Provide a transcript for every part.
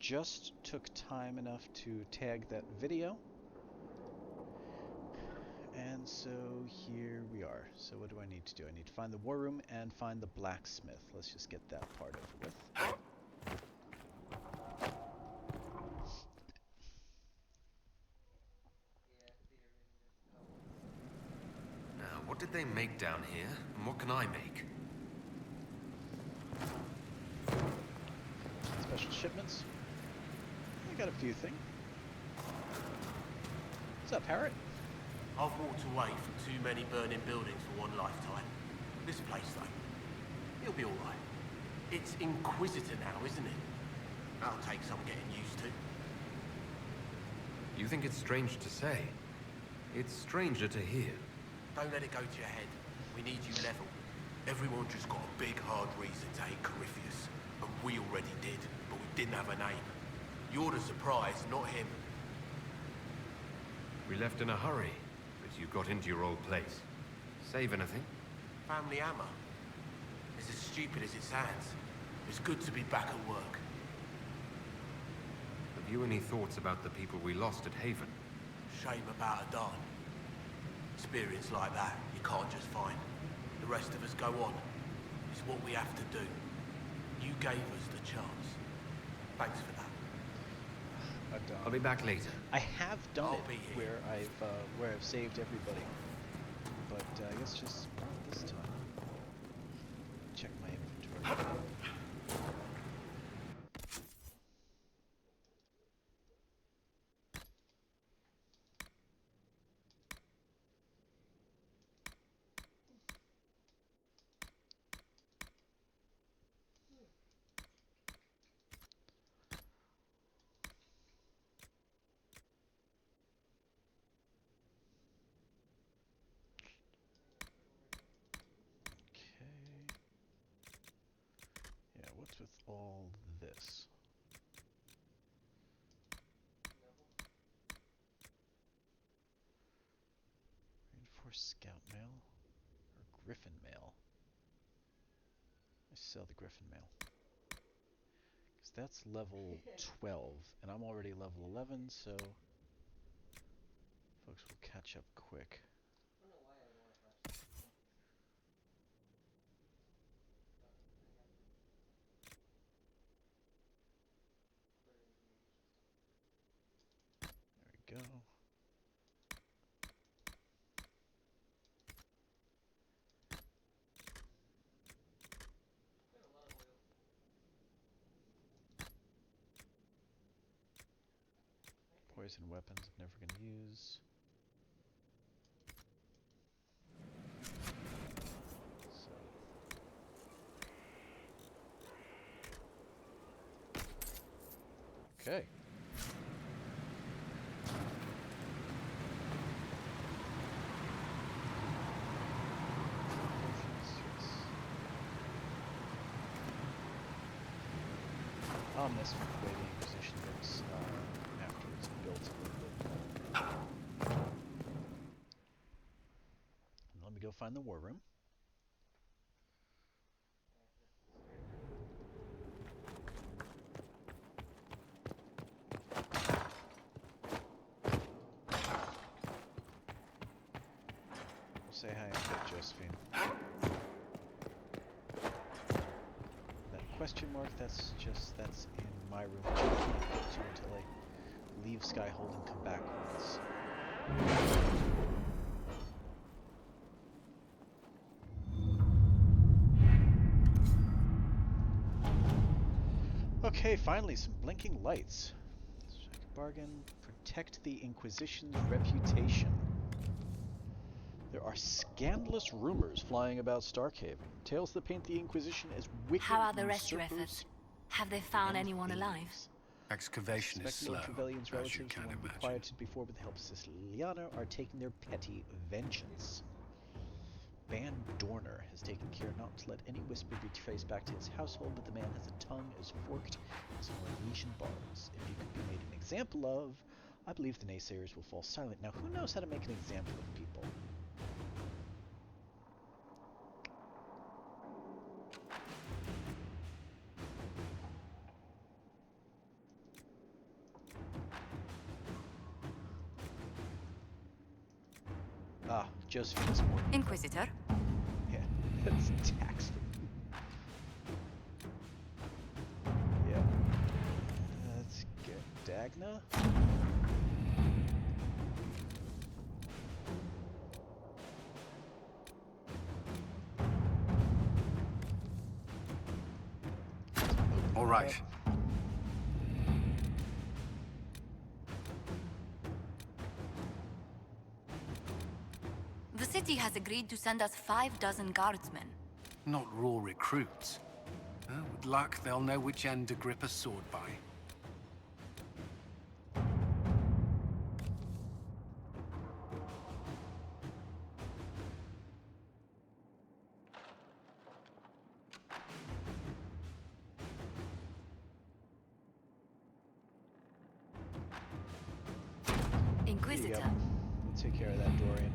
just took time enough to tag that video. And so here we are. So what do I need to do? I need to find the war room and find the blacksmith. Let's just get that part over with. Now, what did they make down here, and what can I make? Special shipments. I got a few things. What's up, Parrot? I've walked away from too many burning buildings for one lifetime. This place, though, it'll be alright. It's Inquisitor now, isn't it? That'll take some getting used to. You think it's strange to say? It's stranger to hear. Don't let it go to your head. We need you level. Everyone just got a big, hard reason to hate Corypheus. And we already did, but we didn't have a name. You're the surprise, not him. We left in a hurry, but you got into your old place. Save anything? Family hammer. It's as stupid as it sounds. It's good to be back at work. Have you any thoughts about the people we lost at Haven? Shame about a darn. Experience like that, you can't just find. The rest of us go on. It's what we have to do. You gave us the chance. Thanks for that. I'll be back later. I have done I'll it be here. where I've saved everybody, but I guess just not this time. Check my inventory. Yeah, what's with all this? Reinforced scout mail or griffin mail? I sell the griffin mail. Because that's level 12, and I'm already level 11, so folks will catch up quick. There we go. Poison weapons, I'm never going to use. So. Okay. I'll mess with the way the Inquisition looks after it's built a little bit more. Let me go find the war room. We'll say hi to Josephine. That question mark, that's in my room. I can't get to until I leave Skyhold and come back once. Okay, finally, some blinking lights. Strike a bargain. Protect the Inquisition's reputation. There are scandalous rumors flying about Starkhaven. Tales that paint the Inquisition as wicked How are the rescue usurpers efforts? Have they found and anyone alive? thieves. Excavation is Suspect the slow, Trevelyan's as you relatives, can who won't be imagine. quieted before with the help of Siciliano, are taking their petty vengeance. Ban Dorner has taken care not to let any whisper be traced back to his household, but the man has a tongue as forked as Norwegian barbs. If he could be made an example of, I believe the naysayers will fall silent. Now, who knows how to make an example of people? Ah, Josephine's more. Inquisitor. Yeah, that's tax. Yeah. Let's get Dagna. All right. The city has agreed to send us 5 dozen guardsmen. Not raw recruits. With luck, they'll know which end to grip a sword by. There you Inquisitor. go. We'll take care of that, Dorian.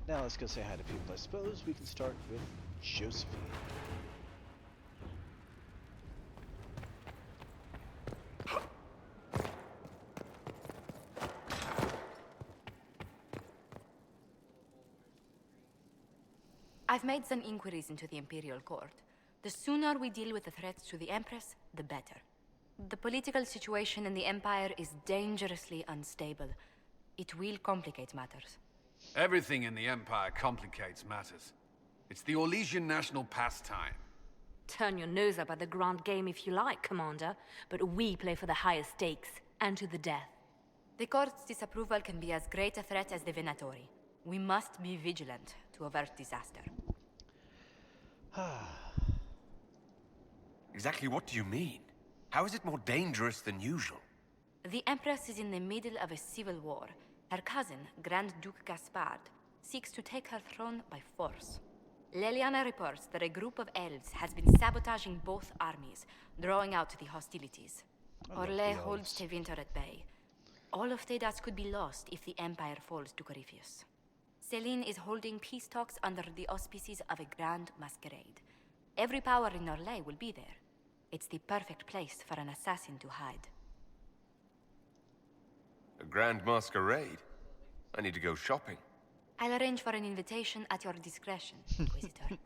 Now let's go say hi to people. I suppose we can start with Josephine. I've made some inquiries into the Imperial Court. The sooner we deal with the threats to the Empress, the better. The political situation in the Empire is dangerously unstable. It will complicate matters. Everything in the Empire complicates matters. It's the Orlesian national pastime. Turn your nose up at the grand game if you like, Commander, but we play for the highest stakes, and to the death. The court's disapproval can be as great a threat as the Venatori. We must be vigilant to avert disaster. Exactly what do you mean? How is it more dangerous than usual? The Empress is in the middle of a civil war. Her cousin, Grand Duke Gaspard, seeks to take her throne by force. Leliana reports that a group of elves has been sabotaging both armies, drawing out the hostilities. Orlais holds Tevinter at bay. All of Thedas could be lost if the Empire falls to Corypheus. Celine is holding peace talks under the auspices of a grand masquerade. Every power in Orlais will be there. It's the perfect place for an assassin to hide. A grand masquerade? I need to go shopping. I'll arrange for an invitation at your discretion, Inquisitor.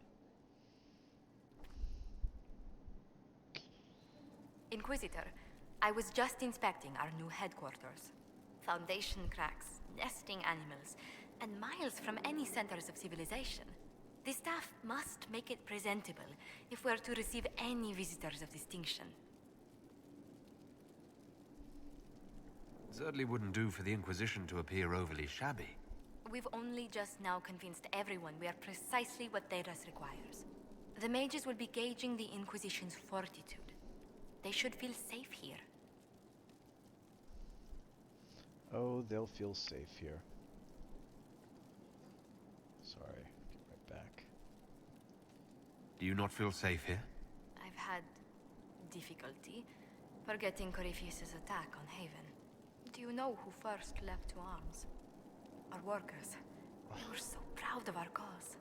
Inquisitor, I was just inspecting our new headquarters. Foundation cracks, nesting animals, and miles from any centers of civilization. The staff must make it presentable if we're to receive any visitors of distinction. Certainly wouldn't do for the Inquisition to appear overly shabby. We've only just now convinced everyone we are precisely what Thedas requires. The mages will be gauging the Inquisition's fortitude. They should feel safe here. Oh, they'll feel safe here. Sorry, get right back. Do you not feel safe here? I've had difficulty forgetting Corypheus' attack on Haven. Do you know who first leapt to arms? Our workers. We were so proud of our cause.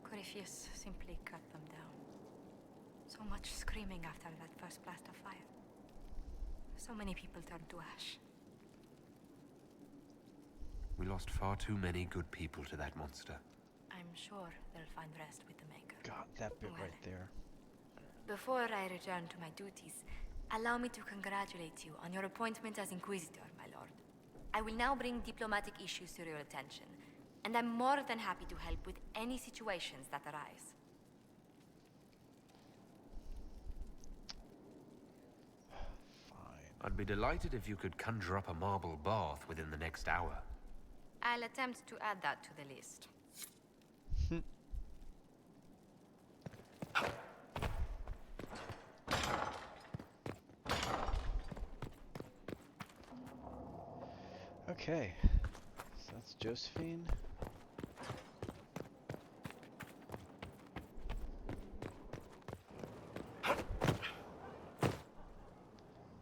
Corypheus simply cut them down. So much screaming after that first blast of fire. So many people turned to ash. We lost far too many good people to that monster. I'm sure they'll find rest with the Maker. God, that bit Well, right there. Before I return to my duties, allow me to congratulate you on your appointment as Inquisitor, my lord. I will now bring diplomatic issues to your attention, and I'm more than happy to help with any situations that arise. Fine. I'd be delighted if you could conjure up a marble bath within the next hour. I'll attempt to add that to the list. Okay, so that's Josephine.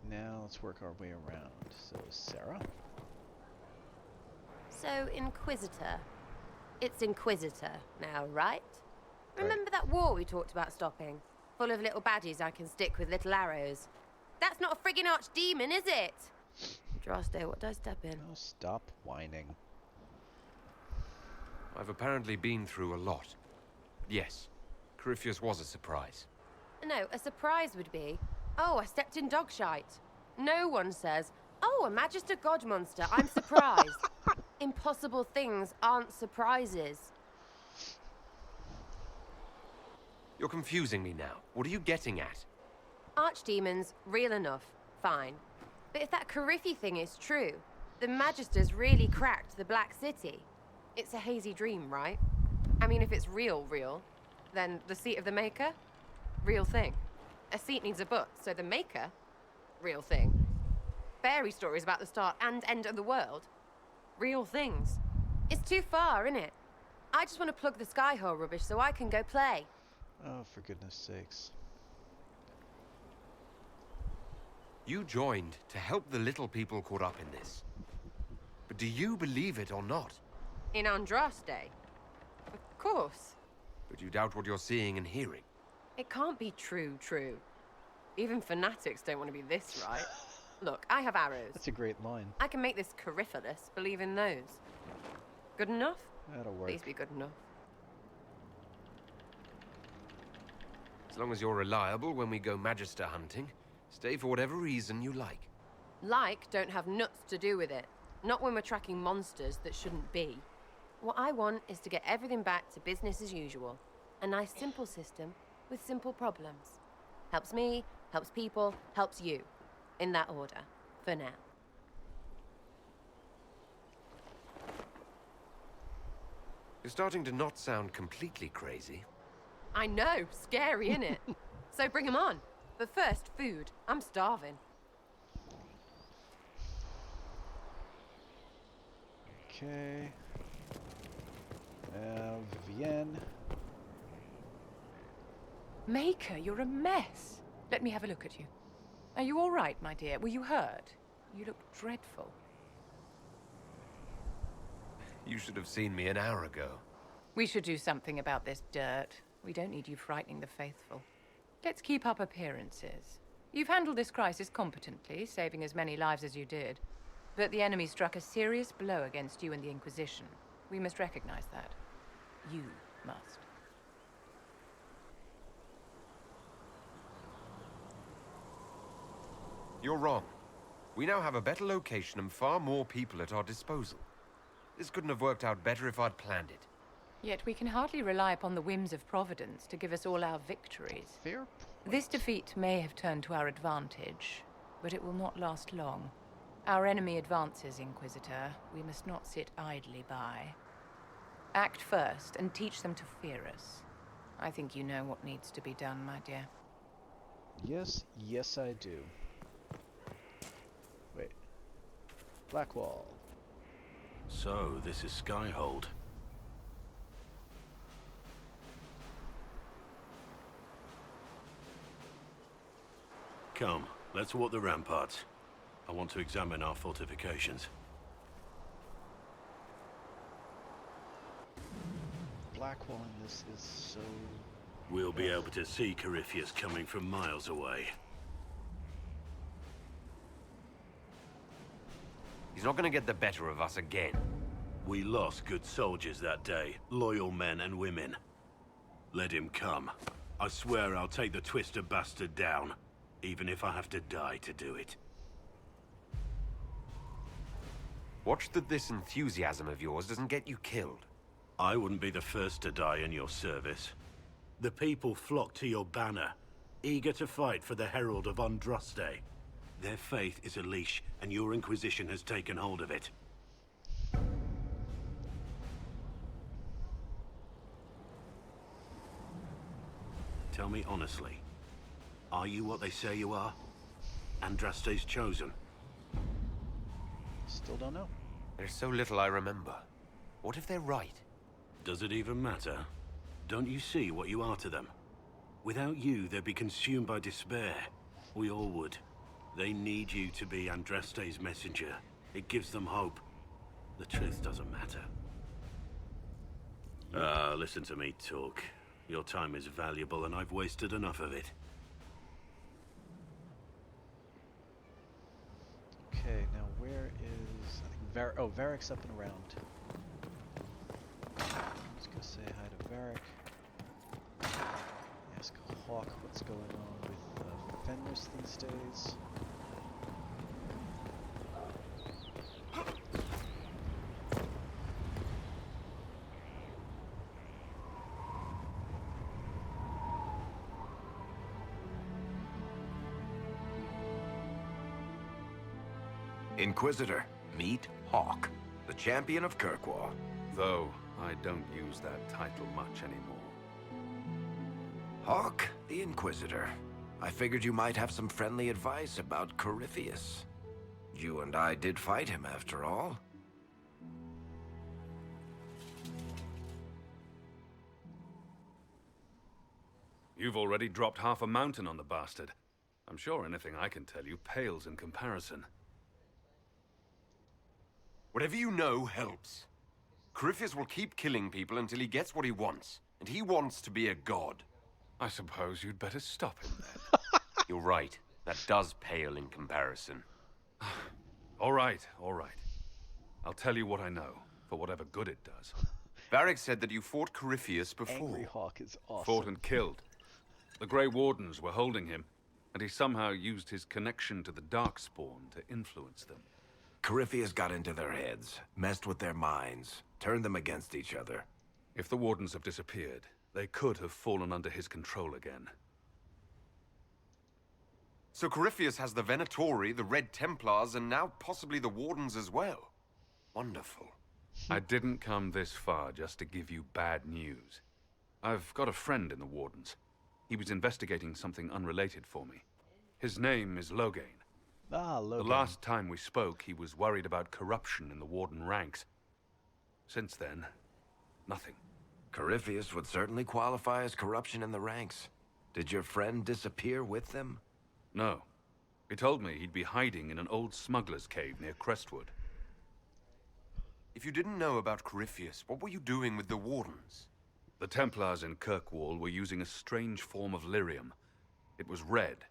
Now let's work our way around. So Sarah? So, Inquisitor. It's Inquisitor now, right? Remember that war we talked about stopping? Full of little baddies I can stick with little arrows. That's not a friggin' archdemon, is it? Andraste, what did I step in? Oh, stop whining. I've apparently been through a lot. Yes, Corypheus was a surprise. No, a surprise would be, oh, I stepped in dog shite. No one says, oh, a Magister God monster, I'm surprised. Impossible things aren't surprises. You're confusing me now. What are you getting at? Archdemons, real enough, fine. But if that Coryphe thing is true, the Magisters really cracked the Black City. It's a hazy dream, right? I mean, if it's real, then the seat of the Maker? Real thing. A seat needs a book, so the Maker? Real thing. Fairy stories about the start and end of the world? Real things. It's too far, innit? I just want to plug the Skyhold rubbish so I can go play. Oh, for goodness sakes. You joined to help the little people caught up in this. But do you believe it or not? In Andraste? Of course. But you doubt what you're seeing and hearing. It can't be true. Even fanatics don't want to be this right. Look, I have arrows. That's a great line. I can make this Corypheus believe in those. Good enough? That'll work. Please be good enough. As long as you're reliable when we go Magister hunting, stay for whatever reason you like. Like don't have nuts to do with it. Not when we're tracking monsters that shouldn't be. What I want is to get everything back to business as usual. A nice simple system with simple problems. Helps me, helps people, helps you. In that order, for now. You're starting to not sound completely crazy. I know, scary, innit? So bring 'em on. But first, food. I'm starving. Okay. Vivienne. Maker, you're a mess. Let me have a look at you. Are you all right, my dear? Were you hurt? You look dreadful. You should have seen me an hour ago. We should do something about this dirt. We don't need you frightening the faithful. Let's keep up appearances. You've handled this crisis competently, saving as many lives as you did. But the enemy struck a serious blow against you and the Inquisition. We must recognize that. You must. You're wrong. We now have a better location and far more people at our disposal. This couldn't have worked out better if I'd planned it. Yet we can hardly rely upon the whims of Providence to give us all our victories. Fair point. This defeat may have turned to our advantage, but it will not last long. Our enemy advances, Inquisitor. We must not sit idly by. Act first and teach them to fear us. I think you know what needs to be done, my dear. Yes I do. Wait. Blackwall. So, this is Skyhold. Come, let's walk the ramparts. I want to examine our fortifications. Blackwall in this is so... We'll be able to see Corypheus coming from miles away. He's not going to get the better of us again. We lost good soldiers that day, loyal men and women. Let him come. I swear I'll take the twister bastard down, even if I have to die to do it. Watch that this enthusiasm of yours doesn't get you killed. I wouldn't be the first to die in your service. The people flock to your banner, eager to fight for the Herald of Andraste. Their faith is a leash, and your Inquisition has taken hold of it. Tell me honestly, are you what they say you are? Andraste's chosen? Still don't know. There's so little I remember. What if they're right? Does it even matter? Don't you see what you are to them? Without you, they'd be consumed by despair. We all would. They need you to be Andraste's messenger. It gives them hope. The truth doesn't matter. Listen to me talk. Your time is valuable and I've wasted enough of it. Okay. Okay, now where is... I think Varric's up and around. Just gonna say hi to Varric. Ask Hawk what's going on with Fenris these days. Inquisitor, meet Hawk, the champion of Kirkwall. Though I don't use that title much anymore. Hawk, the Inquisitor. I figured you might have some friendly advice about Corypheus. You and I did fight him, after all. You've already dropped half a mountain on the bastard. I'm sure anything I can tell you pales in comparison. Whatever you know helps. Corypheus will keep killing people until he gets what he wants, and he wants to be a god. I suppose you'd better stop him then. You're right. That does pale in comparison. All right, all right. I'll tell you what I know, for whatever good it does. Varric said that you fought Corypheus before. Angry Hawk is awesome. Fought and killed. The Grey Wardens were holding him, and he somehow used his connection to the Darkspawn to influence them. Corypheus got into their heads, messed with their minds, turned them against each other. If the Wardens have disappeared, they could have fallen under his control again. So Corypheus has the Venatori, the Red Templars, and now possibly the Wardens as well. Wonderful. I didn't come this far just to give you bad news. I've got a friend in the Wardens. He was investigating something unrelated for me. His name is Loghain. Ah, Logan. The last time we spoke, he was worried about corruption in the Warden ranks. Since then, nothing. Corypheus would certainly qualify as corruption in the ranks. Did your friend disappear with them? No. He told me he'd be hiding in an old smuggler's cave near Crestwood. If you didn't know about Corypheus, what were you doing with the Wardens? The Templars in Kirkwall were using a strange form of lyrium. It was red.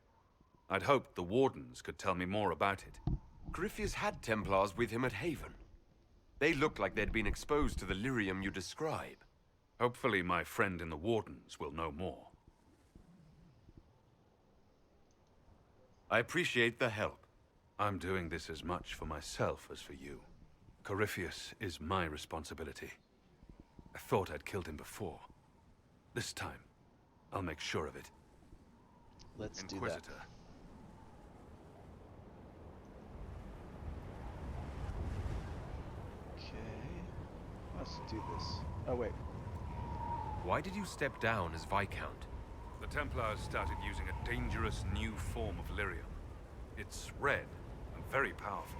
I'd hoped the Wardens could tell me more about it. Corypheus had Templars with him at Haven. They looked like they'd been exposed to the lyrium you describe. Hopefully my friend in the Wardens will know more. I appreciate the help. I'm doing this as much for myself as for you. Corypheus is my responsibility. I thought I'd killed him before. This time, I'll make sure of it. Let's do that. Inquisitor. Okay. Let's do this. Oh, wait. Why did you step down as Viscount? The Templars started using a dangerous new form of lyrium. It's red and very powerful.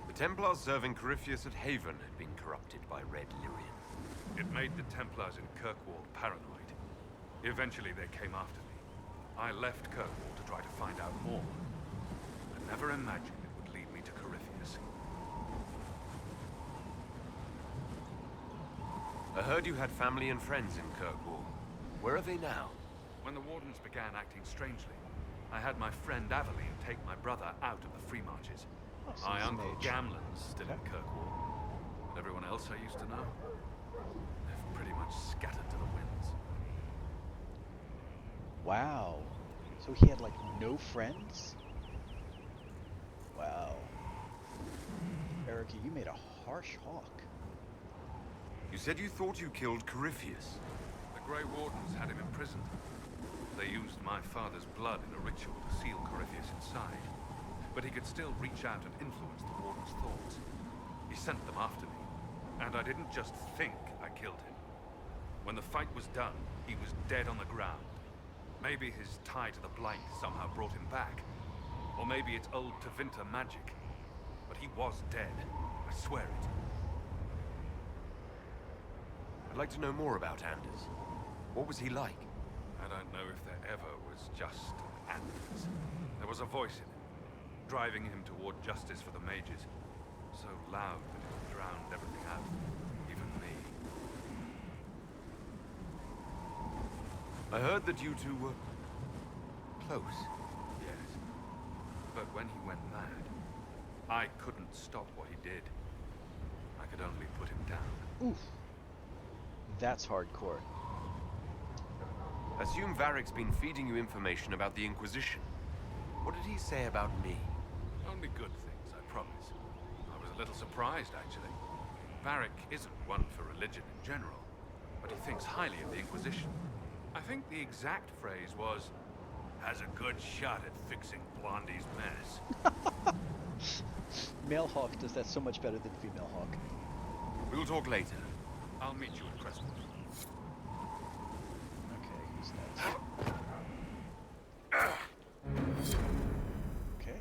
The Templars serving Corypheus at Haven had been corrupted by red lyrium. It made the Templars in Kirkwall paranoid. Eventually they came after me. I left Kirkwall to try to find out more. I never imagined it would lead me to Corypheus. I heard you had family and friends in Kirkwall. Where are they now? When the Wardens began acting strangely, I had my friend Aveline take my brother out of the Free Marches. Oh, so My he's an uncle mage. Gamlen's still in Kirkwall. And everyone else I used to know, they've pretty much scattered to the winds. Wow. So he had, like, no friends? Wow. Erica, you made a harsh Hawk. You said you thought you killed Corypheus. The Grey Wardens had him imprisoned. They used my father's blood in a ritual to seal Corypheus inside. But he could still reach out and influence the Warden's thoughts. He sent them after me. And I didn't just think I killed him. When the fight was done, he was dead on the ground. Maybe his tie to the Blight somehow brought him back. Or maybe it's old Tevinter magic. But he was dead. I swear it. I'd like to know more about Anders. What was he like? I don't know if there ever was just Anders. There was a voice in him, driving him toward justice for the mages. So loud that it drowned everything out, even me. I heard that you two were close. Yes. But when he went mad, I couldn't stop what he did. I could only put him down. Oof. That's hardcore. Assume Varric's been feeding you information about the Inquisition. What did he say about me? Only good things, I promise. I was a little surprised, actually. Varric isn't one for religion in general, but he thinks highly of the Inquisition. I think the exact phrase was, has a good shot at fixing Blondie's mess. Male Hawk does that so much better than female Hawk. We'll talk later. I'll meet you at Crestwood. Okay, who's next? Okay.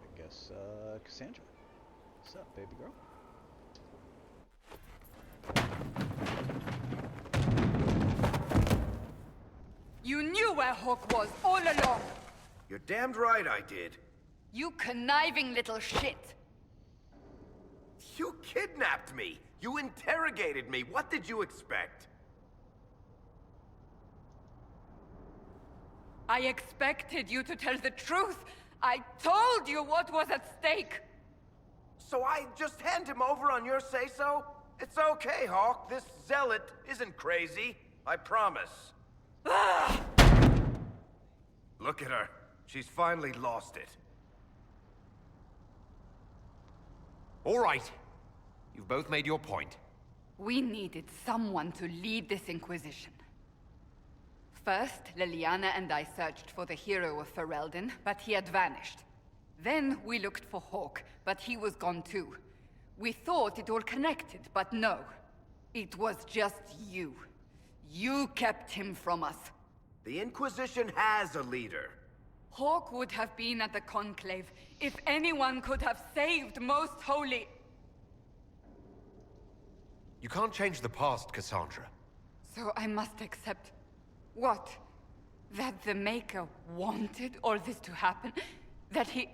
I guess, Cassandra. What's up, baby girl? You knew where Hawk was all along! You're damned right I did. You conniving little shit! You kidnapped me! You interrogated me! What did you expect? I expected you to tell the truth! I told you what was at stake! So I just hand him over on your say-so? It's okay, Hawk. This zealot isn't crazy. I promise. Look at her. She's finally lost it. All right. You've both made your point. We needed someone to lead this Inquisition. First, Liliana and I searched for the hero of Ferelden, but he had vanished. Then we looked for Hawk, but he was gone too. We thought it all connected, but no. It was just you. You kept him from us. The Inquisition has a leader. Hawk would have been at the Conclave if anyone could have saved Most Holy... You can't change the past, Cassandra. So I must accept... what? That the Maker wanted all this to happen? That he...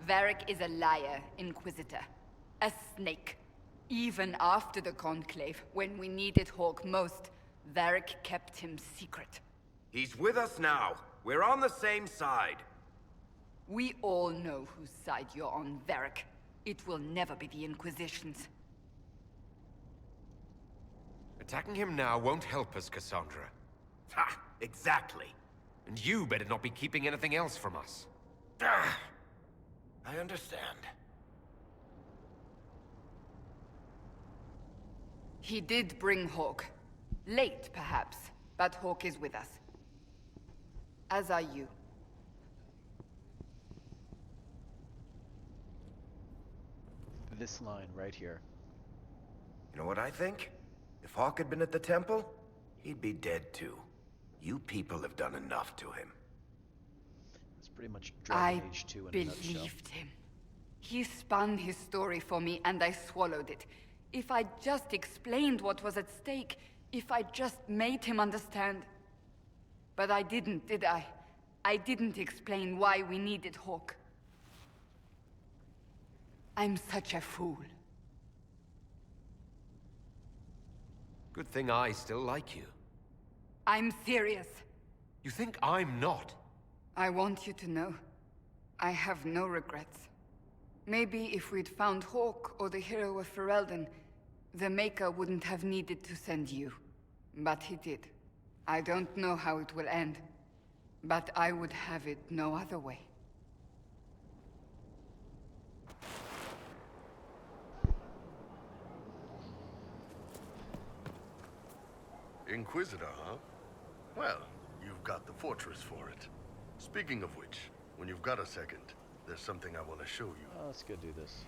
Varric is a liar, Inquisitor. A snake. Even after the Conclave, when we needed Hawk most, Varric kept him secret. He's with us now. We're on the same side. We all know whose side you're on, Varric. It will never be the Inquisition's. Attacking him now won't help us, Cassandra. Ha! Exactly. And you better not be keeping anything else from us. Ah, I understand. He did bring Hawk. Late, perhaps, but Hawk is with us. As are you. This line right here. You know what I think? If Hawk had been at the temple, he'd be dead too. You people have done enough to him. It's pretty much Dragon Age 2 in a nutshell. I believed him. He spun his story for me, and I swallowed it. If I just explained what was at stake, if I just made him understand. But I didn't, did I? I didn't explain why we needed Hawk. I'm such a fool. Good thing I still like you. I'm serious. You think I'm not? I want you to know, I have no regrets. Maybe if we'd found Hawk or the hero of Ferelden, the Maker wouldn't have needed to send you. But he did. I don't know how it will end, but I would have it no other way. Inquisitor, huh? Well, you've got the fortress for it. Speaking of which, when you've got a second, there's something I want to show you. Let's go do this.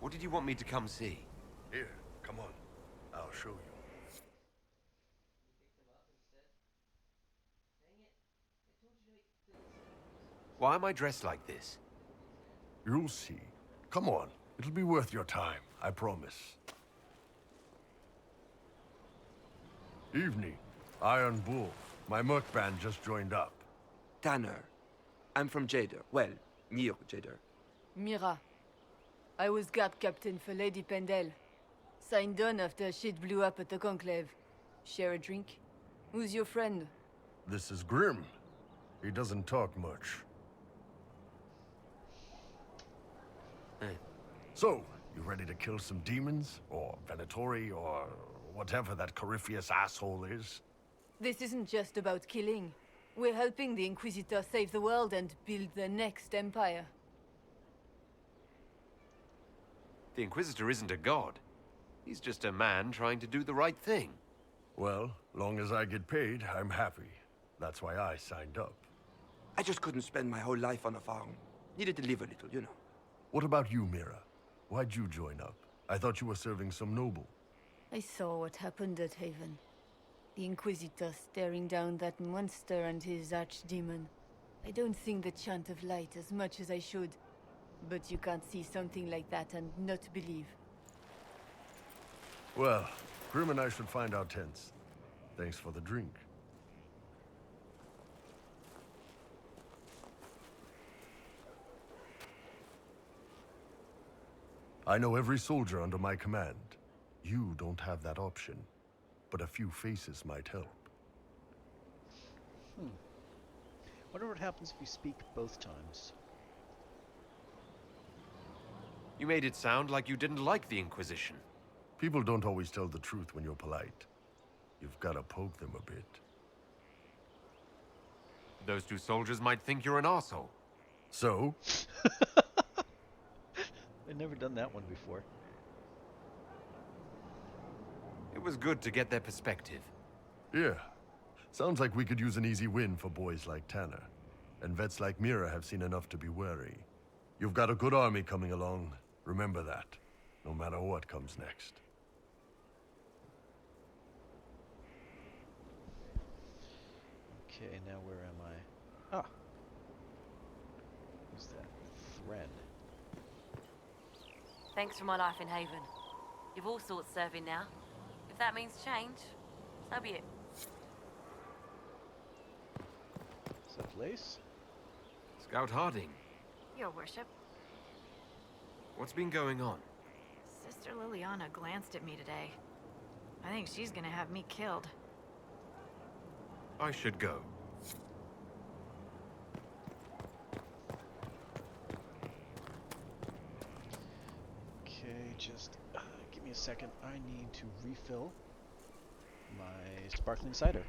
What did you want me to come see? Here, come on. I'll show you. Why am I dressed like this? You'll see. Come on. It'll be worth your time, I promise. Evening. Iron Bull. My merc band just joined up. Tanner. I'm from Jader. Well, near Jader. Mira. I was guard captain for Lady Pendel. Signed on after shit blew up at the Conclave. Share a drink? Who's your friend? This is Grim. He doesn't talk much. Hey. So, you ready to kill some demons? Or Venatori, or whatever that Corypheus asshole is? This isn't just about killing. We're helping the Inquisitor save the world and build the next empire. The Inquisitor isn't a god. He's just a man trying to do the right thing. Well, long as I get paid, I'm happy. That's why I signed up. I just couldn't spend my whole life on a farm. Needed to live a little, you know. What about you, Mira? Why'd you join up? I thought you were serving some noble. I saw what happened at Haven. The Inquisitor staring down that monster and his archdemon. I don't sing the chant of light as much as I should. But you can't see something like that and not believe. Well, Grim and I should find our tents. Thanks for the drink. I know every soldier under my command. You don't have that option, but a few faces might help. Wonder what happens if you speak both times. You made it sound like you didn't like the Inquisition. People don't always tell the truth when you're polite. You've got to poke them a bit. Those two soldiers might think you're an arsehole. So? I've never done that one before. It was good to get their perspective. Yeah. Sounds like we could use an easy win for boys like Tanner. And vets like Mira have seen enough to be wary. You've got a good army coming along. Remember that, no matter what comes next. Okay, now where am I? Ah! Who's that? Thread. Thanks for my life in Haven. You've all sorts serving now. If that means change, so be it. Is that place? Scout Harding, Your worship, what's been going on? Sister Liliana glanced at me today. I think she's gonna have me killed. I should go. Okay, just give me a second. I need to refill my sparkling cider.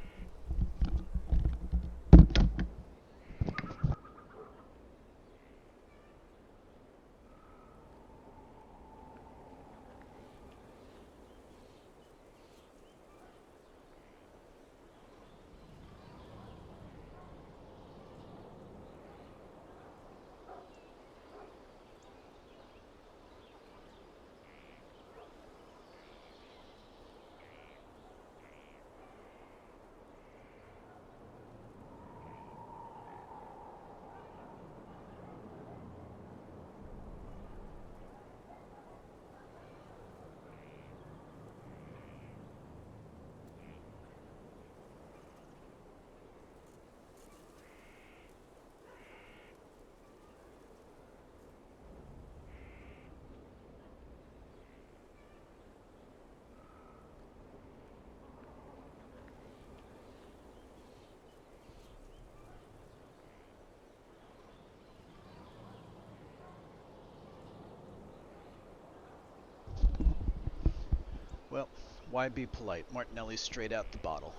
Well, why be polite? Martinelli's straight out the bottle.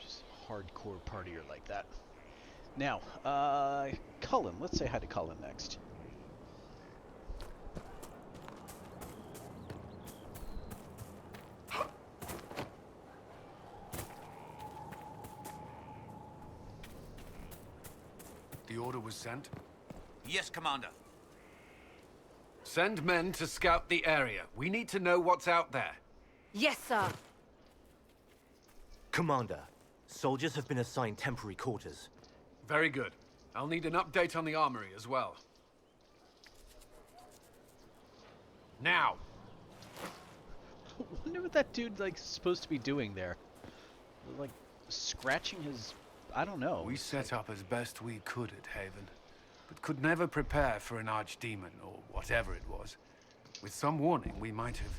Just hardcore partier like that. Now, Cullen. Let's say hi to Cullen next. The order was sent? Yes, Commander. Send men to scout the area. We need to know what's out there. Yes, sir. Commander, soldiers have been assigned temporary quarters. Very good. I'll need an update on the armory as well. Now! I wonder what that dude, like, supposed to be doing there. Like, scratching his... I don't know. We set up as best we could at Haven, but could never prepare for an archdemon, or whatever it was. With some warning, we might have...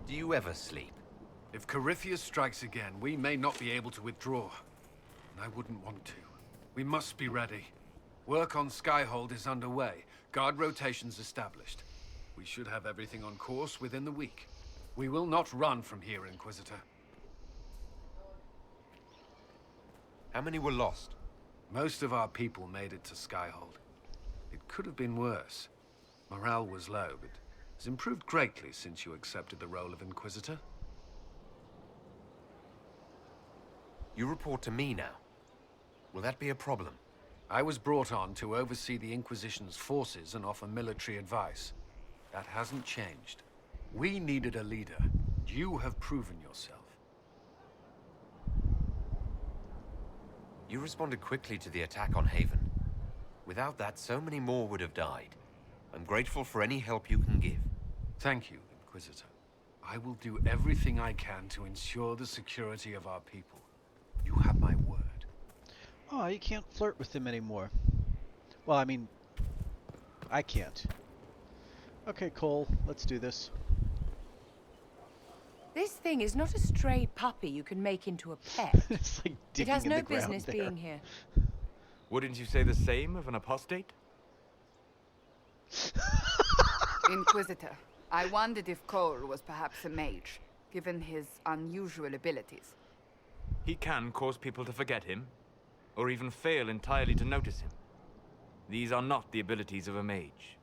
Do you ever sleep? If Corypheus strikes again, we may not be able to withdraw. And I wouldn't want to. We must be ready. Work on Skyhold is underway. Guard rotations established. We should have everything on course within the week. We will not run from here, Inquisitor. How many were lost? Most of our people made it to Skyhold. It could have been worse. Morale was low, but has improved greatly since you accepted the role of Inquisitor. You report to me now. Will that be a problem? I was brought on to oversee the Inquisition's forces and offer military advice. That hasn't changed. We needed a leader. You have proven yourself. You responded quickly to the attack on Haven. Without that, so many more would have died. I'm grateful for any help you can give. Thank you, Inquisitor. I will do everything I can to ensure the security of our people. You have my word. Oh, you can't flirt with him anymore. Well, I mean, I can't. Okay, Cole, let's do this. This thing is not a stray puppy you can make into a pet. It's like It digging has in no the ground business there. being here. Wouldn't you say the same of an apostate? Inquisitor, I wondered if Cole was perhaps a mage, given his unusual abilities. He can cause people to forget him, or even fail entirely to notice him. These are not the abilities of a mage.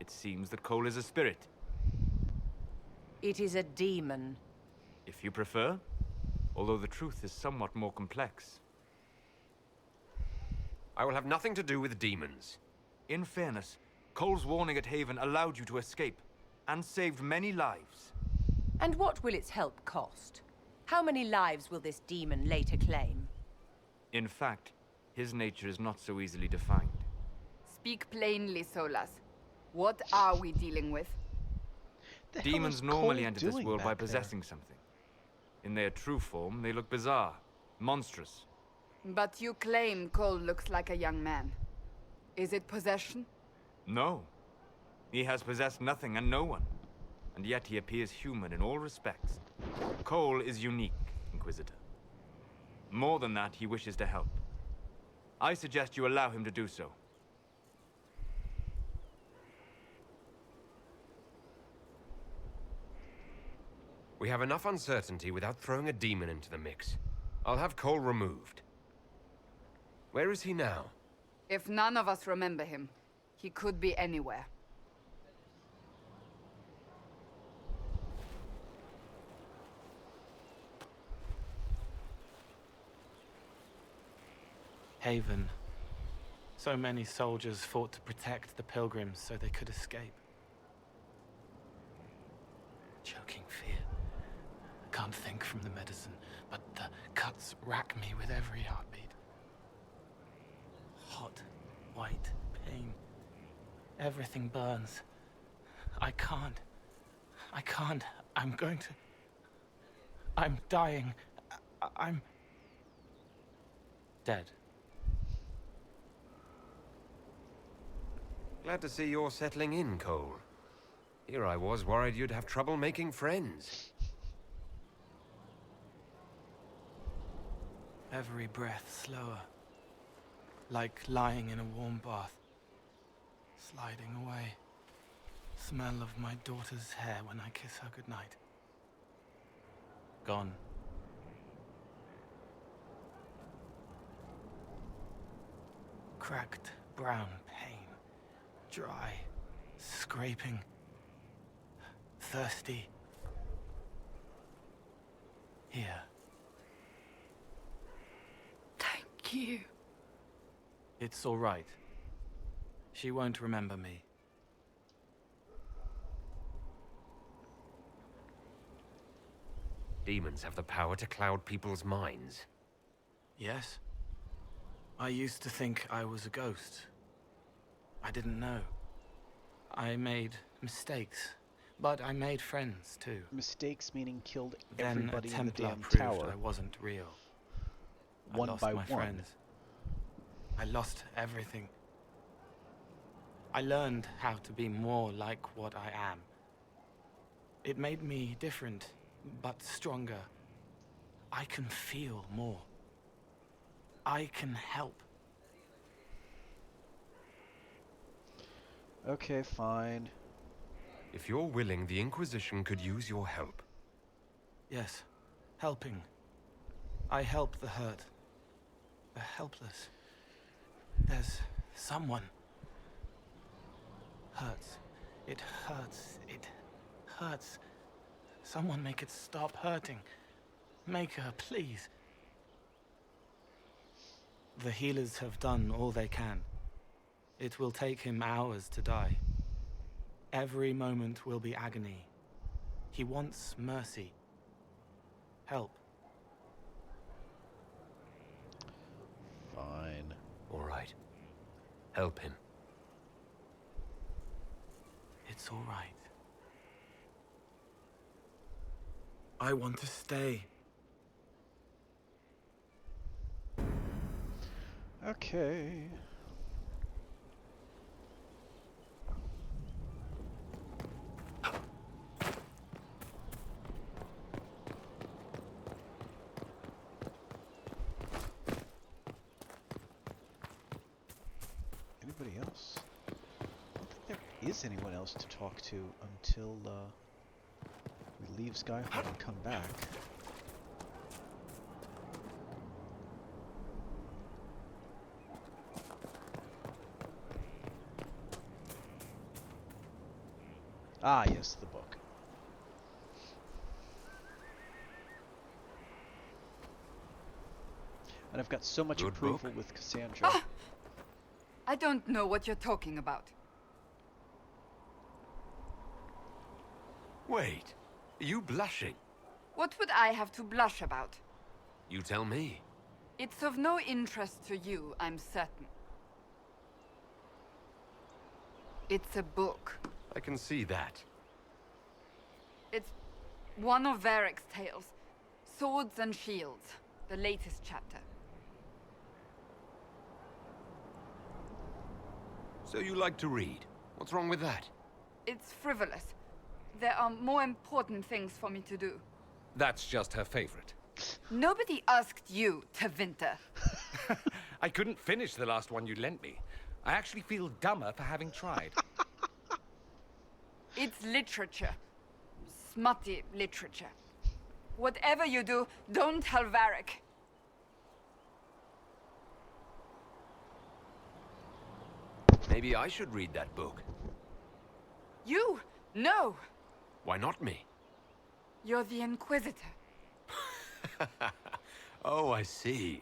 It seems that Cole is a spirit. It is a demon. If you prefer, although the truth is somewhat more complex. I will have nothing to do with demons. In fairness, Cole's warning at Haven allowed you to escape, and saved many lives. And what will its help cost? How many lives will this demon later claim? In fact, his nature is not so easily defined. Speak plainly, Solas. What are we dealing with? Demons normally enter this world by possessing something. In their true form, they look bizarre, monstrous. But you claim Cole looks like a young man. Is it possession? No. He has possessed nothing and no one. And yet he appears human in all respects. Cole is unique, Inquisitor. More than that, he wishes to help. I suggest you allow him to do so. We have enough uncertainty without throwing a demon into the mix. I'll have Cole removed. Where is he now? If none of us remember him, he could be anywhere. Haven. So many soldiers fought to protect the pilgrims so they could escape. Choking fear. I can't think from the medicine, but the cuts rack me with every heartbeat. Hot, white pain. Everything burns. I can't. I'm going to... I'm dying. I'm... dead. Glad to see you're settling in, Cole. Here I was worried you'd have trouble making friends. Every breath slower. Like lying in a warm bath. Sliding away. Smell of my daughter's hair when I kiss her goodnight. Gone. Cracked brown pain. Dry. Scraping. Thirsty. Here. Thank you. It's all right. She won't remember me. Demons have the power to cloud people's minds. Yes? I used to think I was a ghost. I didn't know. I made mistakes, but I made friends too. Mistakes meaning killed Then everybody a in the Templar damn proved tower. I wasn't real. One I lost by my one. friends. I lost everything. I learned how to be more like what I am. It made me different, but stronger. I can feel more. I can help. Okay, fine. If you're willing, the Inquisition could use your help. Yes, helping. I help the hurt, the helpless. There's someone. Hurts. It hurts. It hurts. Someone make it stop hurting. Make her, please. The healers have done all they can. It will take him hours to die. Every moment will be agony. He wants mercy. Help. Fine. All right. Help him. It's all right. I want to stay. Okay. Anybody else? I don't think there is anyone else to talk to until we leave Skyhold and come back. Ah, yes, the book. And I've got so much Good approval book. with Cassandra. Ah! I don't know what you're talking about. Wait, are you blushing? What would I have to blush about? You tell me. It's of no interest to you, I'm certain. It's a book. I can see that. It's one of Varric's tales. Swords and Shields, the latest chapter. So you like to read? What's wrong with that? It's frivolous. There are more important things for me to do. That's just her favorite. Nobody asked you, Tevinter. I couldn't finish the last one you lent me. I actually feel dumber for having tried. It's literature. Smutty literature. Whatever you do, don't tell Varric. Maybe I should read that book. You? No. Why not me? You're the Inquisitor. Oh, I see.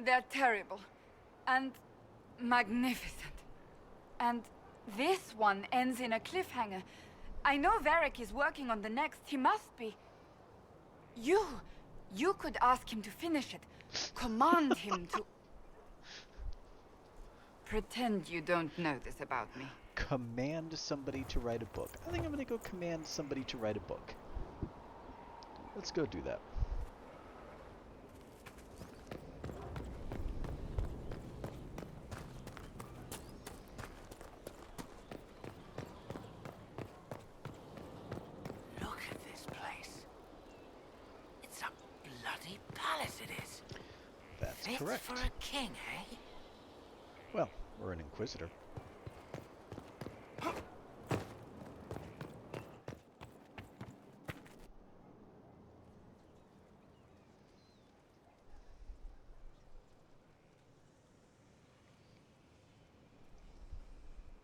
They're terrible. And magnificent. And this one ends in a cliffhanger. I know Varric is working on the next. He must be. You could ask him to finish it. Command him to... Pretend you don't know this about me. Command somebody to write a book. I think I'm gonna go command somebody to write a book. Let's go do that. Look at this place. It's a bloody palace, it is. That's Fit correct. for a king, eh? Well, we're an Inquisitor.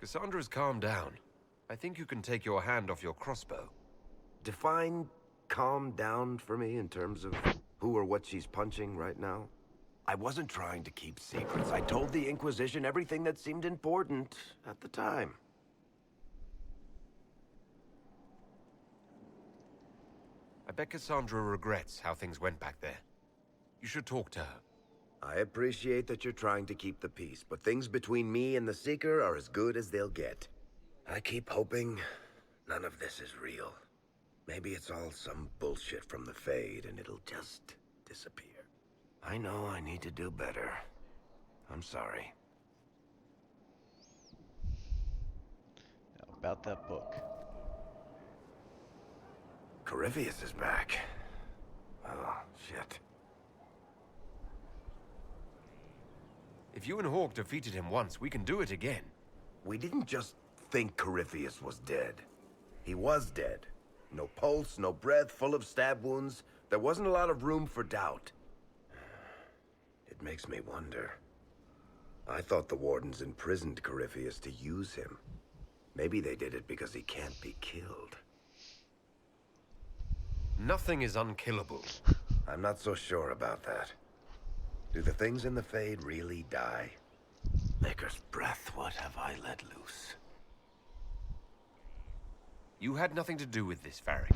Cassandra's calmed down. I think you can take your hand off your crossbow. Define calm down for me in terms of who or what she's punching right now. I wasn't trying to keep secrets. I told the Inquisition everything that seemed important at the time. I bet Cassandra regrets how things went back there. You should talk to her. I appreciate that you're trying to keep the peace, but things between me and the Seeker are as good as they'll get. I keep hoping none of this is real. Maybe it's all some bullshit from the Fade and it'll just disappear. I know I need to do better. I'm sorry. Now, about that book. Corypheus is back. Oh, shit. If you and Hawk defeated him once, we can do it again. We didn't just think Corypheus was dead. He was dead. No pulse, no breath, full of stab wounds. There wasn't a lot of room for doubt. It makes me wonder. I thought the Wardens imprisoned Corypheus to use him. Maybe they did it because he can't be killed. Nothing is unkillable. I'm not so sure about that. Do the things in the Fade really die? Maker's breath, what have I let loose? You had nothing to do with this, Varric.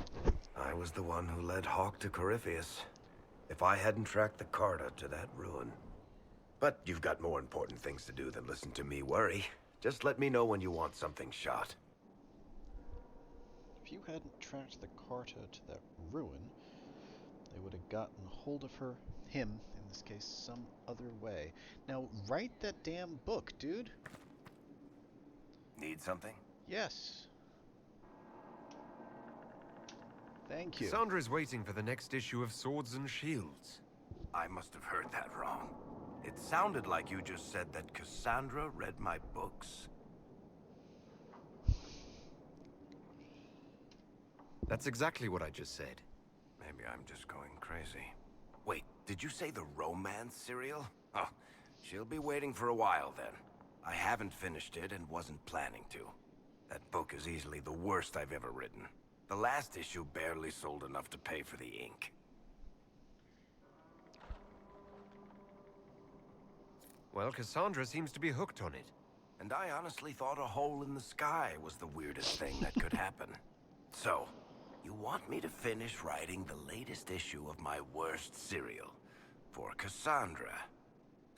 I was the one who led Hawk to Corypheus. If I hadn't tracked the Carta to that ruin. But you've got more important things to do than listen to me worry. Just let me know when you want something shot. If you hadn't tracked the Carta to that ruin, they would have gotten hold of him, in this case, some other way. Now, write that damn book, dude. Need something? Yes. Thank you. Cassandra's waiting for the next issue of Swords and Shields. I must have heard that wrong. It sounded like you just said that Cassandra read my books. That's exactly what I just said. Maybe I'm just going crazy. Wait, did you say the romance serial? Oh, she'll be waiting for a while then. I haven't finished it and wasn't planning to. That book is easily the worst I've ever written. The last issue barely sold enough to pay for the ink. Well, Cassandra seems to be hooked on it. And I honestly thought a hole in the sky was the weirdest thing that could happen. So, you want me to finish writing the latest issue of my worst serial for Cassandra?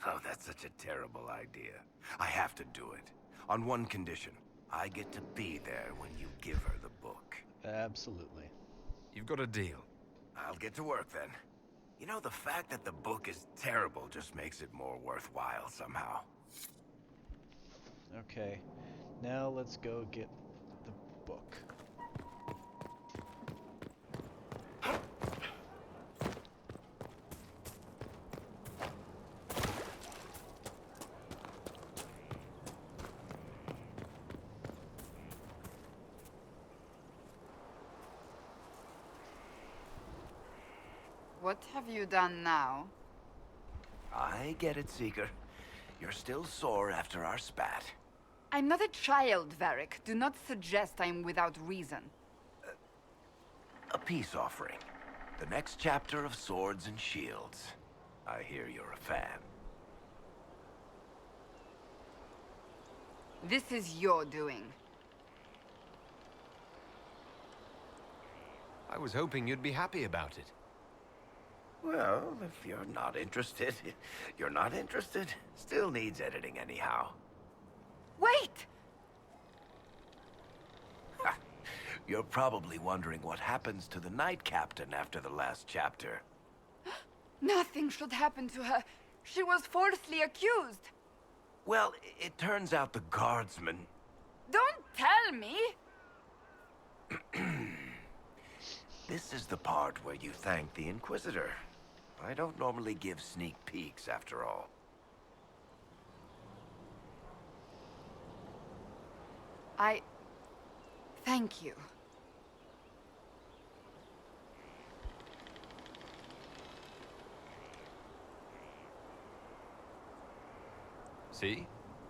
Oh, that's such a terrible idea. I have to do it. On one condition. I get to be there when you give her the book. Absolutely. You've got a deal. I'll get to work then. You know, the fact that the book is terrible just makes it more worthwhile somehow. Okay. Now let's go get the book. What have you done now? I get it, Seeker. You're still sore after our spat. I'm not a child, Varric. Do not suggest I'm without reason. A peace offering. The next chapter of Swords and Shields. I hear you're a fan. This is your doing. I was hoping you'd be happy about it. Well, if you're not interested, you're not interested. Still needs editing anyhow. Wait! You're probably wondering what happens to the Knight Captain after the last chapter. Nothing should happen to her. She was falsely accused. Well, it turns out the guardsman... Don't tell me! This is the part where you thank the Inquisitor. I don't normally give sneak peeks, after all. Thank you. See?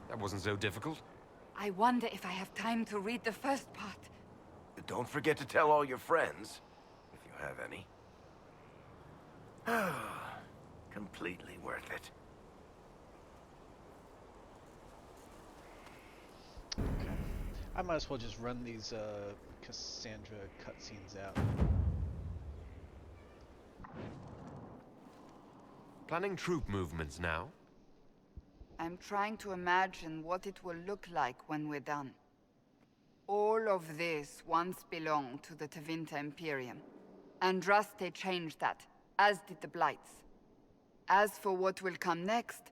That wasn't so difficult. I wonder if I have time to read the first part. Don't forget to tell all your friends, if you have any. Completely worth it. Okay. I might as well just run these Cassandra cutscenes out. Planning troop movements now? I'm trying to imagine what it will look like when we're done. All of this once belonged to the Tevinter Imperium. Andraste changed that, as did the Blights. As for what will come next,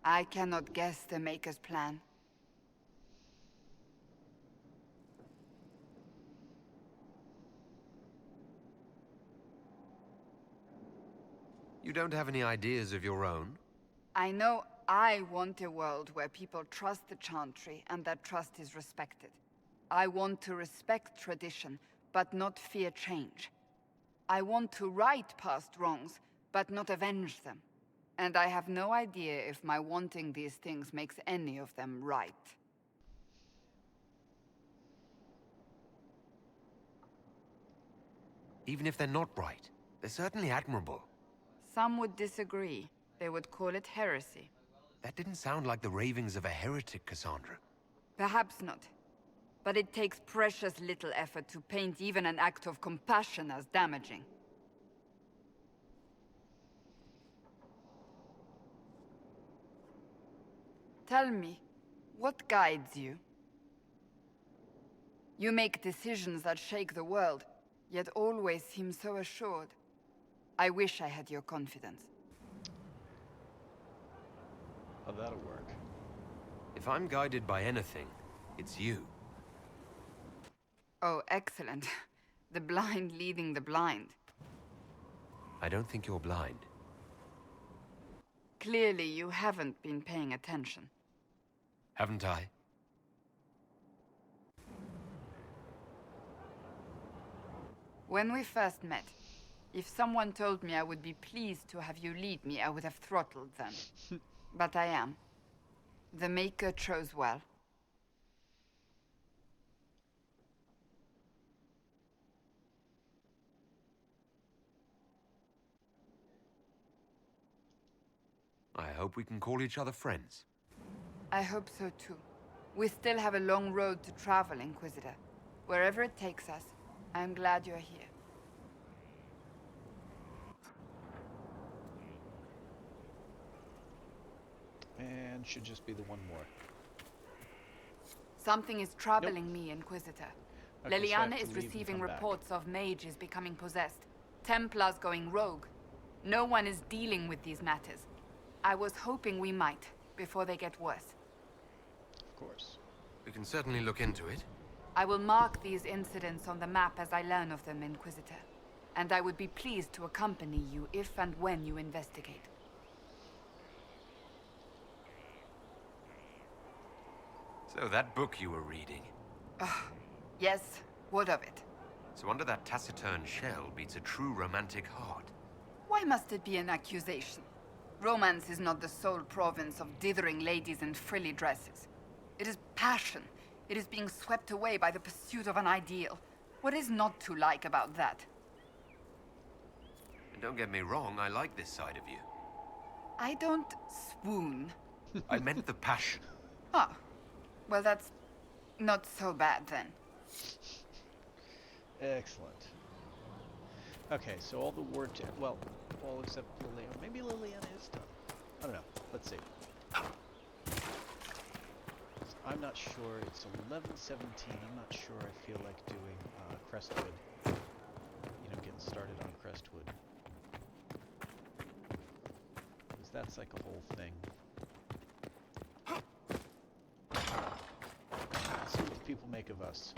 I cannot guess the Maker's plan. You don't have any ideas of your own? I know I want a world where people trust the Chantry and that trust is respected. I want to respect tradition, but not fear change. I want to right past wrongs, but not avenge them. And I have no idea if my wanting these things makes any of them right. Even if they're not right, they're certainly admirable. Some would disagree. They would call it heresy. That didn't sound like the ravings of a heretic, Cassandra. Perhaps not. But it takes precious little effort to paint even an act of compassion as damaging. Tell me, what guides you? You make decisions that shake the world, yet always seem so assured. I wish I had your confidence. Oh, that'll work. If I'm guided by anything, it's you. Oh, excellent. The blind leading the blind. I don't think you're blind. Clearly, you haven't been paying attention. Haven't I? When we first met, if someone told me I would be pleased to have you lead me, I would have throttled them. But I am. The Maker chose well. I hope we can call each other friends. I hope so too. We still have a long road to travel, Inquisitor. Wherever it takes us, I'm glad you're here. And should just be the one more. Something is troubling me, Inquisitor. Okay, so I have Leliana to is leave and receiving come back. reports of mages becoming possessed, Templars going rogue. No one is dealing with these matters. I was hoping we might, before they get worse. Of course. We can certainly look into it. I will mark these incidents on the map as I learn of them, Inquisitor. And I would be pleased to accompany you if and when you investigate. So that book you were reading. Yes, what of it? So under that taciturn shell beats a true romantic heart. Why must it be an accusation? Romance is not the sole province of dithering ladies in frilly dresses. It is passion. It is being swept away by the pursuit of an ideal. What is not to like about that? And don't get me wrong, I like this side of you. I don't swoon. I meant the passion. Ah, well that's not so bad then. Excellent. Okay, so all the ward well, all except Liliana. Maybe Liliana is done. I don't know. Let's see. I'm not sure. It's 11:17. I'm not sure I feel like doing Crestwood. You know, getting started on Crestwood. Because that's like a whole thing. Let's see what the people make of us.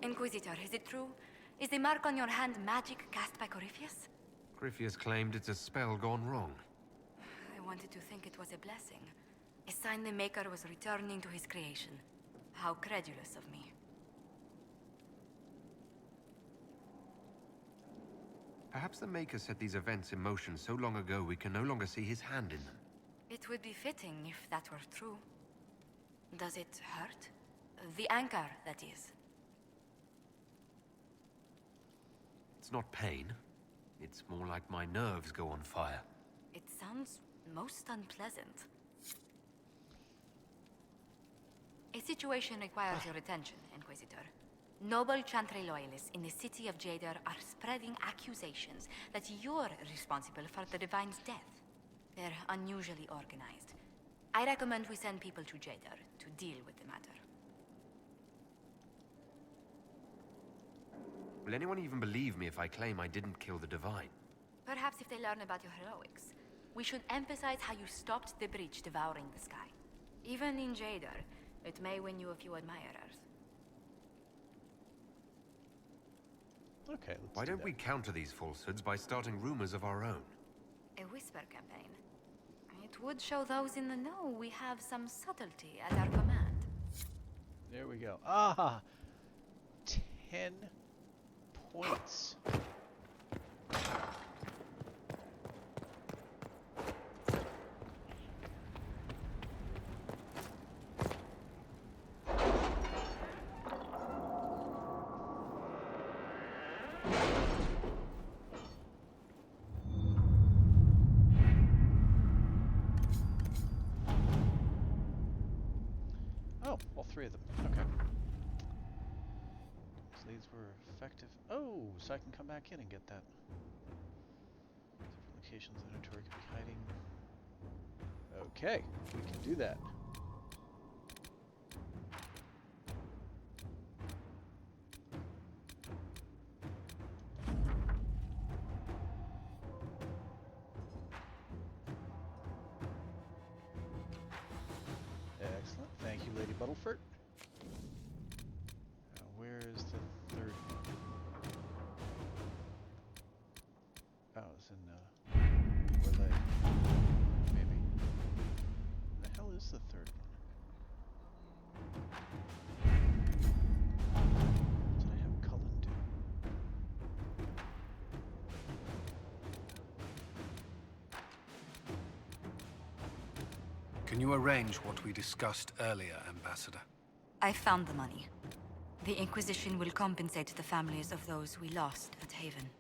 Inquisitor, is it true? Is the mark on your hand magic cast by Corypheus? Corypheus claimed it's a spell gone wrong. I wanted to think it was a blessing. A sign the Maker was returning to his creation. How credulous of me. Perhaps the Maker set these events in motion so long ago we can no longer see his hand in them. It would be fitting if that were true. Does it hurt? The anchor, that is. It's not pain. It's more like my nerves go on fire. It sounds most unpleasant. A situation requires your attention, Inquisitor. Noble Chantry loyalists in the city of Jadar are spreading accusations that you're responsible for the Divine's death. They're unusually organized. I recommend we send people to Jadar to deal with the matter. Will anyone even believe me if I claim I didn't kill the Divine? Perhaps if they learn about your heroics. We should emphasize how you stopped the breach devouring the sky. Even in Jadar, it may win you a few admirers. Okay, let's Why do don't that. we counter these falsehoods by starting rumors of our own? A whisper campaign. It would show those in the know we have some subtlety at our command. There we go. Ah! 10 points. Oh, all three of them. Okay. These leads were effective. Oh, so I can come back in and get that. Different locations in the inventory could be hiding. Okay, we can do that. Excellent. Thank you, Lady Buttlefort. Where is the third one? Oh, it's in Orlais. Maybe. Where the hell is the third one? What did I have Cullen do? Can you arrange what we discussed earlier, Ambassador? I found the money. The Inquisition will compensate the families of those we lost at Haven.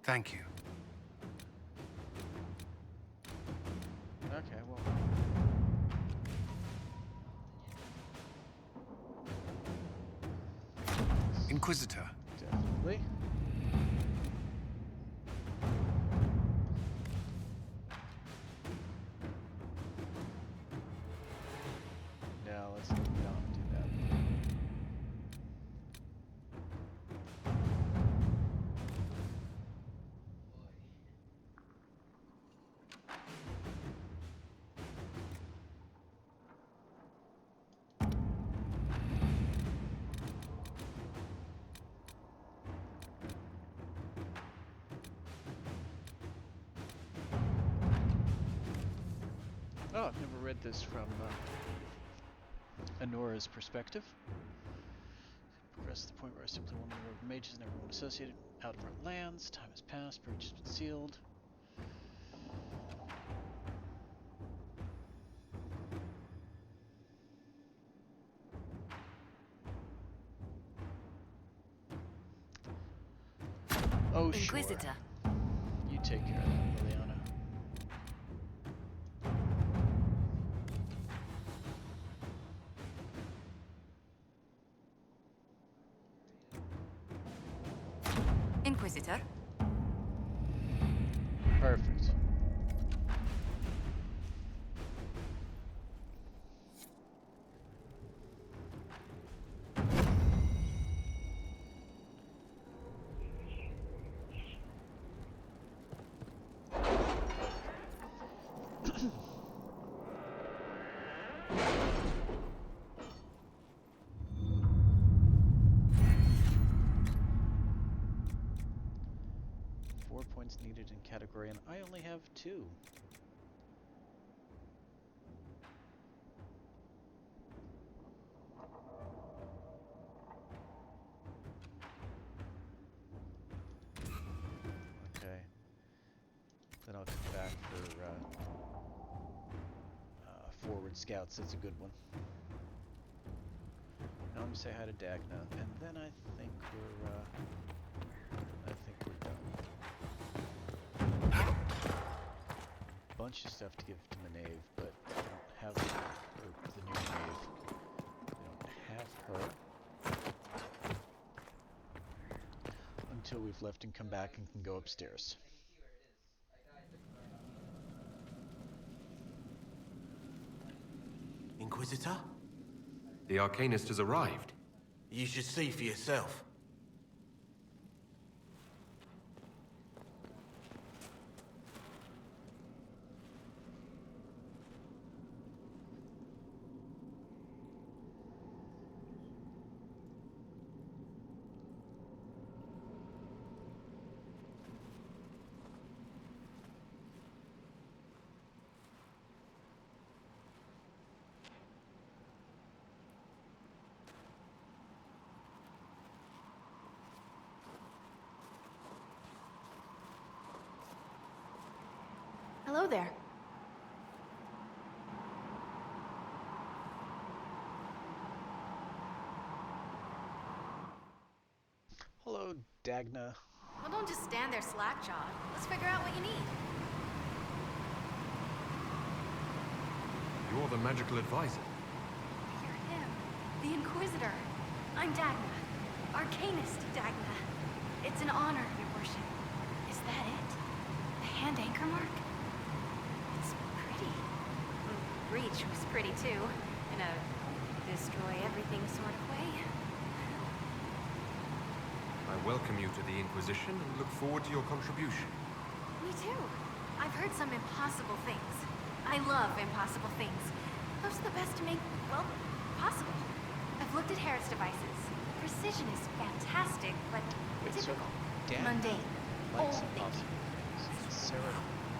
Thank you. Okay, well. Inquisitor. Definitely. Now let's not do that. Oh, I've never read this from Anora's perspective. Progress to the point where I simply want to remove mages and everyone associated out of our lands. Time has passed, breach has been sealed. Oh, Inquisitor. Sure. You take care of that, Liliana. Inquisitor. Perfect. Points needed in category, and I only have 2. Okay. Then I'll come back for forward scouts. That's a good one. Now let me say hi to Dagna, and then I think we're done. Bunch of stuff to give to Maeve, but I don't have the new Maeve. I don't have her until we've left and come back and can go upstairs. Inquisitor? The Arcanist has arrived. You should see for yourself. there. Hello, Dagna. Well, don't just stand there slack-jawed. Let's figure out what you need. You're the magical advisor. You're him, the Inquisitor. I'm Dagna, Arcanist Dagna. It's an honor, your worship. Is that it? The hand anchor mark? It's pretty. Breach was pretty too, in a destroy-everything sort of way. I welcome you to the Inquisition and look forward to your contribution. Me too. I've heard some impossible things. I love impossible things. Those are the best to make, well, possible. I've looked at Harris devices. Precision is fantastic, but typical, mundane, old thinking. Sarah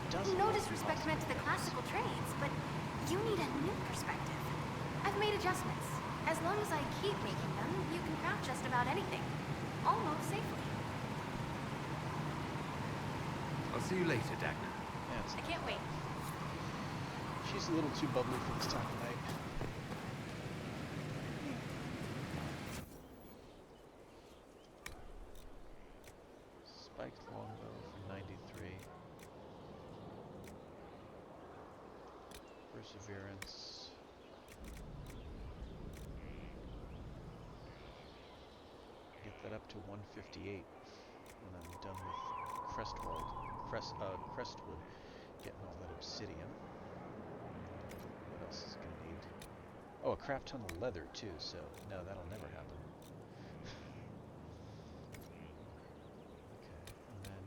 doesn't. No disrespect meant to the classical trades, but you need a new perspective. I've made adjustments. As long as I keep making them, you can craft just about anything. Almost safely. I'll see you later, Dagna. Yes. I can't wait. She's a little too bubbly for this time of night. Spiked longbow for 93. Perseverance. Get that up to 158 when I'm done with Crestwood, getting all that obsidian. What else is gonna need? Oh, a crap ton of leather too, so no, that'll never happen. Okay, and then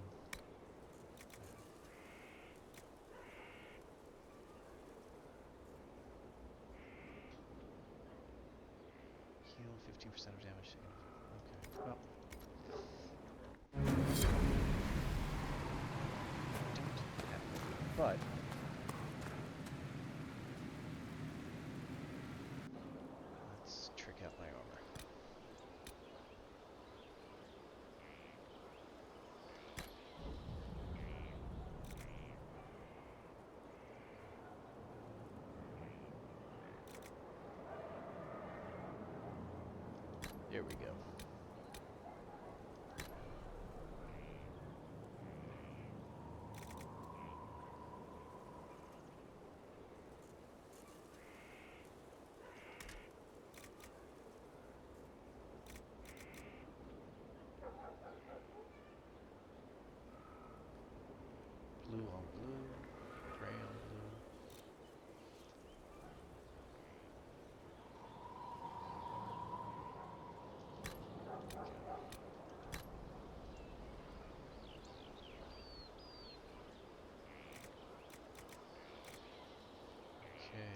heal 15% of damage. Okay, well. Don't have it, but let's trick out my armor. There we go. Blue on blue, gray on blue. Okay.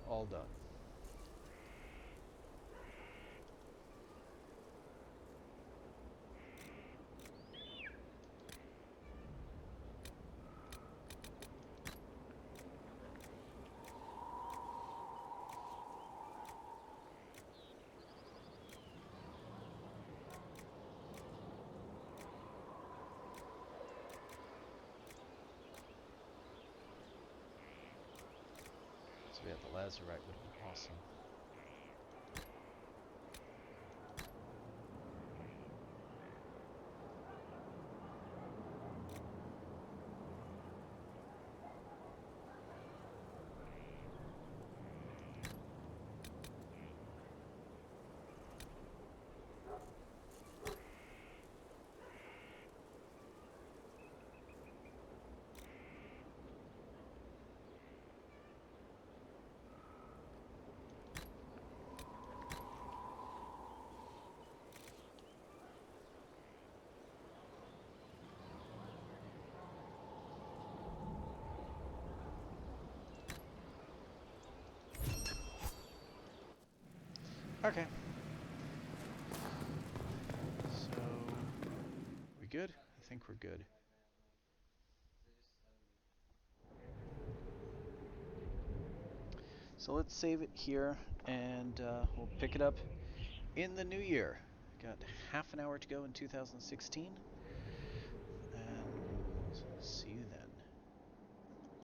All done. So yeah, the lazarite would have been awesome. Okay. So, we good? I think we're good. So let's save it here, and we'll pick it up in the new year. Got half an hour to go in 2016, and we'll see you then.